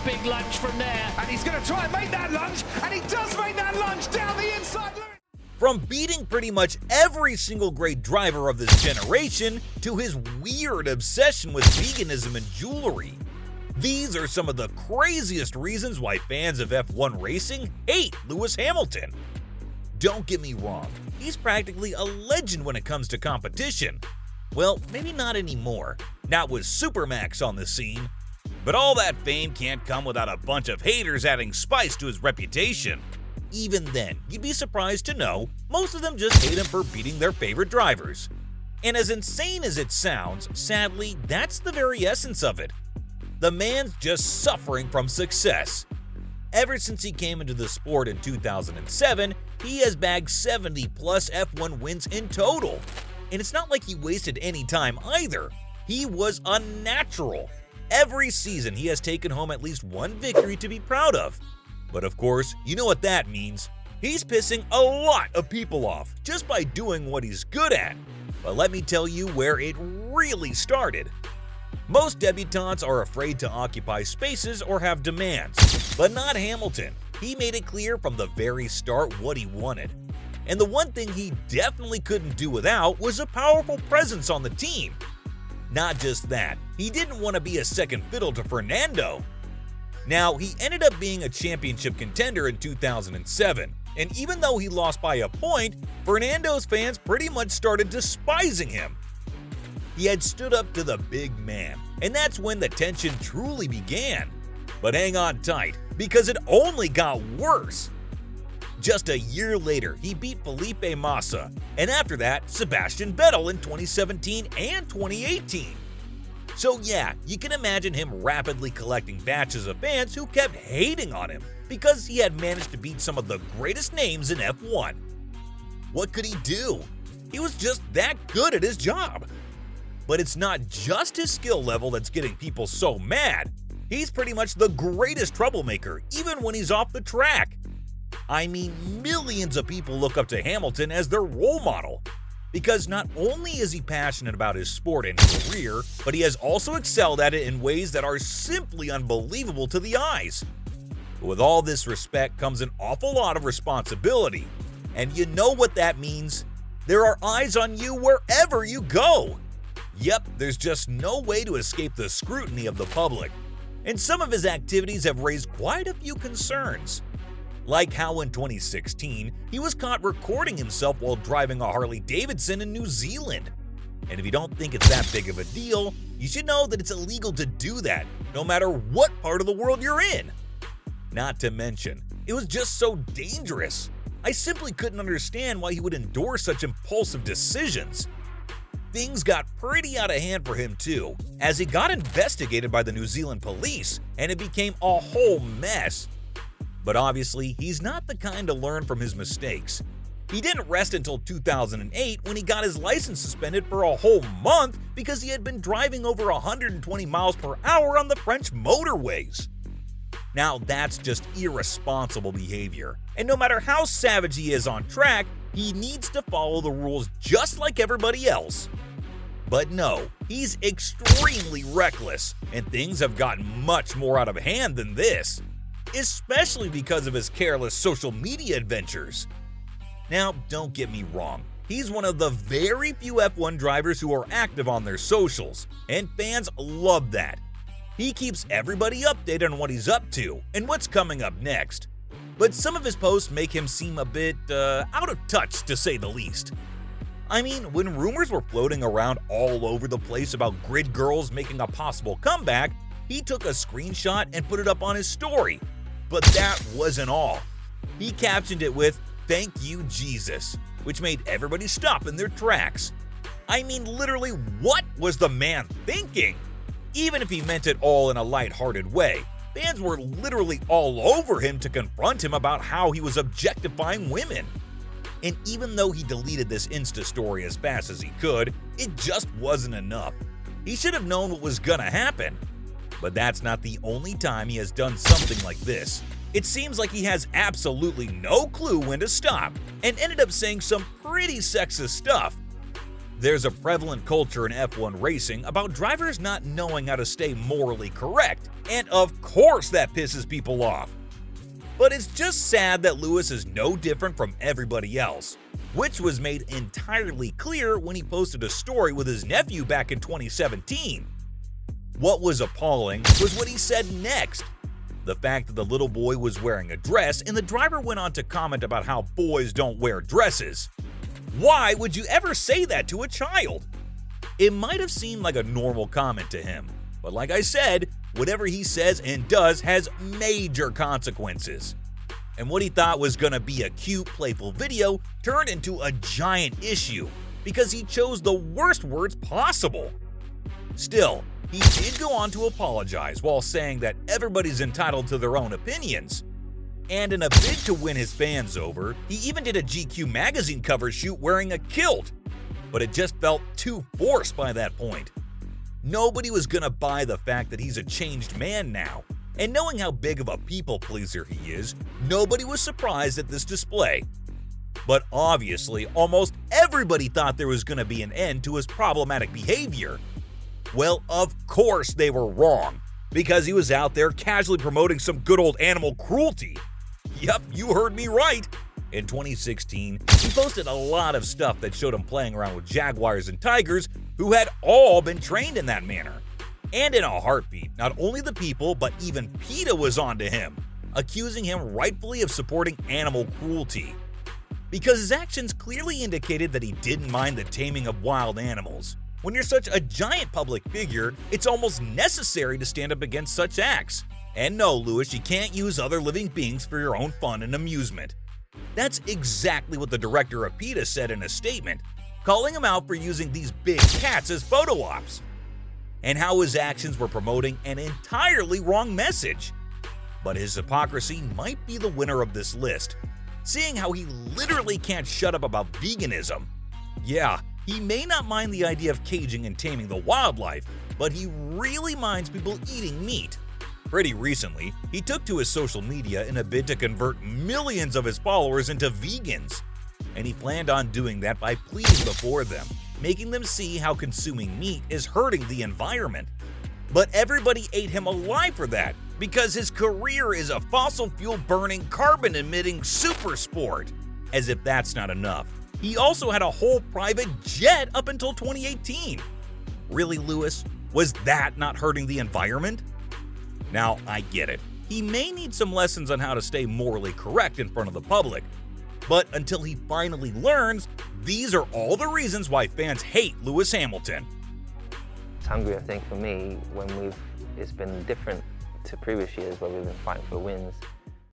big lunge from there. And he's going to try and make that lunge, and he does make that lunge down the inside. From beating pretty much every single great driver of this generation to his weird obsession with veganism and jewelry. These are some of the craziest reasons why fans of F1 racing hate Lewis Hamilton. Don't get me wrong, he's practically a legend when it comes to competition. Well, maybe not anymore, not with Supermax on the scene. But all that fame can't come without a bunch of haters adding spice to his reputation. Even then, you'd be surprised to know most of them just hate him for beating their favorite drivers. And as insane as it sounds, sadly, that's the very essence of it. The man's just suffering from success. Ever since he came into the sport in 2007, he has bagged 70 plus F1 wins in total. And it's not like he wasted any time either. He was unnatural. Every season he has taken home at least one victory to be proud of. But of course, you know what that means. He's pissing a lot of people off just by doing what he's good at. But let me tell you where it really started. Most debutantes are afraid to occupy spaces or have demands, but not Hamilton. He made it clear from the very start what he wanted. And the one thing he definitely couldn't do without was a powerful presence on the team. Not just that, he didn't want to be a second fiddle to Fernando. Now, he ended up being a championship contender in 2007, and even though he lost by a point, Fernando's fans pretty much started despising him. He had stood up to the big man, and that's when the tension truly began. But hang on tight, because it only got worse. Just a year later, he beat Felipe Massa, and after that, Sebastian Vettel in 2017 and 2018. So yeah, you can imagine him rapidly collecting batches of fans who kept hating on him because he had managed to beat some of the greatest names in F1. What could he do? He was just that good at his job. But it's not just his skill level that's getting people so mad. He's pretty much the greatest troublemaker, even when he's off the track. I mean, millions of people look up to Hamilton as their role model. Because not only is he passionate about his sport and career, but he has also excelled at it in ways that are simply unbelievable to the eyes. But with all this respect comes an awful lot of responsibility. And you know what that means? There are eyes on you wherever you go. Yep, there's just no way to escape the scrutiny of the public. And some of his activities have raised quite a few concerns. Like how in 2016, he was caught recording himself while driving a Harley-Davidson in New Zealand. And if you don't think it's that big of a deal, you should know that it's illegal to do that, no matter what part of the world you're in. Not to mention, it was just so dangerous. I simply couldn't understand why he would endorse such impulsive decisions. Things got pretty out of hand for him too, as he got investigated by the New Zealand police, and it became a whole mess. But obviously, he's not the kind to learn from his mistakes. He didn't rest until 2008 when he got his license suspended for a whole month because he had been driving over 120 miles per hour on the French motorways. Now that's just irresponsible behavior, and no matter how savage he is on track, he needs to follow the rules just like everybody else. But no, he's extremely reckless, and things have gotten much more out of hand than this, especially because of his careless social media adventures. Now, don't get me wrong, he's one of the very few F1 drivers who are active on their socials, and fans love that. He keeps everybody updated on what he's up to and what's coming up next. But some of his posts make him seem a bit out of touch, to say the least. I mean, when rumors were floating around all over the place about Grid Girls making a possible comeback, he took a screenshot and put it up on his story. But that wasn't all. He captioned it with, "Thank you, Jesus," which made everybody stop in their tracks. I mean, literally, what was the man thinking? Even if he meant it all in a lighthearted way, fans were literally all over him to confront him about how he was objectifying women. And even though he deleted this Insta story as fast as he could, it just wasn't enough. He should have known what was gonna happen. But that's not the only time he has done something like this. It seems like he has absolutely no clue when to stop, and ended up saying some pretty sexist stuff. There's a prevalent culture in F1 racing about drivers not knowing how to stay morally correct, and of course that pisses people off. But it's just sad that Lewis is no different from everybody else, which was made entirely clear when he posted a story with his nephew back in 2017. What was appalling was what he said next. The fact that the little boy was wearing a dress and the driver went on to comment about how boys don't wear dresses. Why would you ever say that to a child? It might have seemed like a normal comment to him, but like I said, whatever he says and does has major consequences. And what he thought was gonna be a cute, playful video turned into a giant issue because he chose the worst words possible. Still, he did go on to apologize while saying that everybody's entitled to their own opinions. And in a bid to win his fans over, he even did a GQ magazine cover shoot wearing a kilt. But it just felt too forced by that point. Nobody was gonna buy the fact that he's a changed man now. And knowing how big of a people pleaser he is, nobody was surprised at this display. But obviously, almost everybody thought there was gonna be an end to his problematic behavior. Well, of course they were wrong, because he was out there casually promoting some good old animal cruelty. Yep, you heard me right. In 2016, he posted a lot of stuff that showed him playing around with jaguars and tigers who had all been trained in that manner. And in a heartbeat, not only the people, but even PETA was onto him, accusing him rightfully of supporting animal cruelty. Because his actions clearly indicated that he didn't mind the taming of wild animals. When you're such a giant public figure, it's almost necessary to stand up against such acts. And no, Lewis, you can't use other living beings for your own fun and amusement. That's exactly what the director of PETA said in a statement, calling him out for using these big cats as photo ops, and how his actions were promoting an entirely wrong message. But his hypocrisy might be the winner of this list, seeing how he literally can't shut up about veganism. Yeah, he may not mind the idea of caging and taming the wildlife, but he really minds people eating meat. Pretty recently, he took to his social media in a bid to convert millions of his followers into vegans. And he planned on doing that by pleading before them, making them see how consuming meat is hurting the environment. But everybody ate him alive for that, because his career is a fossil fuel burning, carbon emitting super sport. As if that's not enough, he also had a whole private jet up until 2018. Really, Lewis? Was that not hurting the environment? Now, I get it. He may need some lessons on how to stay morally correct in front of the public. But until he finally learns, these are all the reasons why fans hate Lewis Hamilton. It's Hungary, I think, for me, it's been different to previous years where we've been fighting for wins.